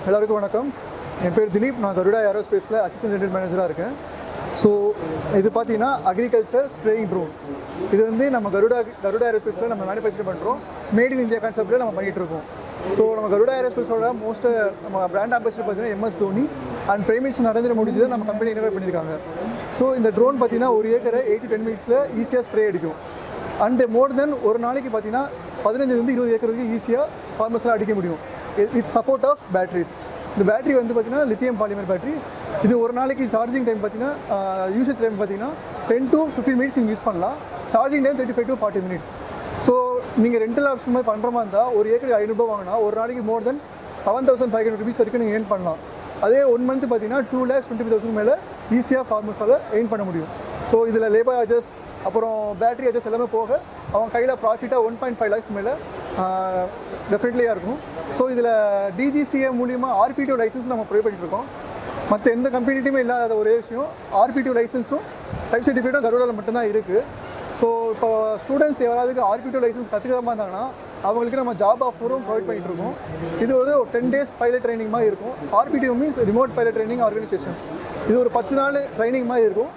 எல்லாருக்கும் வணக்கம். என் பேர் திலீப். நான் கருடா ஏரோஸ்பேஸில் அசிஸ்டன்ட் ஜெனரல் மேனேஜராக இருக்கேன். ஸோ இது பார்த்தீங்கன்னா அக்ரிகல்ச்சர் ஸ்ப்ரேயிங் ட்ரோன். இது வந்து நம்ம கருடா ஏரோஸ்பேஸில் நம்ம மேனுஃபேக்சர் பண்ணுறோம். மேட் இன் இந்தியா கான்செப்டில் நம்ம பண்ணிகிட்டு இருக்கோம். ஸோ நம்ம கருடா ஏரோஸ்பேஸோட நம்ம பிராண்ட் ஆம்பேசடர் பார்த்தீங்கன்னா MS Dhoni and prime minister Narendra Modi தான் நம்ம கம்பெனி இன்டர்வியூ பண்ணியிருக்காங்க. ஸோ இந்த ட்ரோன் பார்த்தீங்கன்னா ஒரு ஏக்கரை 8 to 10 மினிட்ஸில் ஈஸியாக ஸ்ப்ரே அடிக்கும். அண்ட் மோர் தென் ஒரு நாளைக்கு பார்த்தீங்கன்னா 15 to 20 ஏக்கர் வரைக்கும் ஈஸியாக ஃபார்மர்ஸ்லாம் அடிக்க முடியும். With support of batteries. இந்த பேட்டரி வந்து பார்த்தீங்கன்னா லித்தியம் பாலிமர் பேட்டரி. இது ஒரு நாளைக்கு சார்ஜிங் டைம் பார்த்தீங்கன்னா யூசேஜ் டைம் பார்த்தீங்கன்னா 10 to 15 மினிட்ஸ் நீங்கள் யூஸ் பண்ணலாம். Charging time 35 to 40 minutes. So நீங்கள் ரெண்டல் ஆப்ஷன் மாதிரி பண்ணுற மாதிரி இருந்தால் ஒரு ஏக்கர் 500 வாங்கினா ஒரு நாளைக்கு மோர் தென் 7,500 rupees வரைக்கும் நீங்கள் ஏர்ன் பண்ணலாம். அதே 1 month பார்த்தீங்கன்னா 2,20,000 மேலே ஈஸியாக ஃபார்மர்ஸால் ஏர்ன் பண்ண முடியும். ஸோ இதில் லேபர் சார்ஜஸ் அப்புறம் பேட்டரி சார்ஜஸ் எல்லாமே போக அவங்க கையில் ப்ராஃபிட்டாக 1.5 lakhs மேலே டெஃபினெட்லியாக இருக்கும். ஸோ இதில் DGCA மூலியமாக RPTO லைசன்ஸ் நம்ம ப்ரொவைட் பண்ணிட்டுருக்கோம். மற்ற எந்த கம்பெனிட்டையுமே இல்லாத ஒரே விஷயம் RPTO லைசன்ஸும் டைப் சர்டிஃபிகேட்டும் கருடாவில் மட்டும்தான் இருக்குது. ஸோ இப்போ ஸ்டூடெண்ட்ஸ் யாராவது RPTO லைசன்ஸ் கற்றுக்கிற மாதிரி இருந்தாங்கன்னா அவங்களுக்கு நம்ம ஜாப் ஆஃபரும் ப்ரொவைட் பண்ணிகிட்ருக்கோம். இது ஒரு 10 days பைலட் ட்ரைனிங் மாதிரி இருக்கும். RPTO means remote pilot training organisation. இது ஒரு 10 நாள் ட்ரைனிங் மாதிரி இருக்கும்.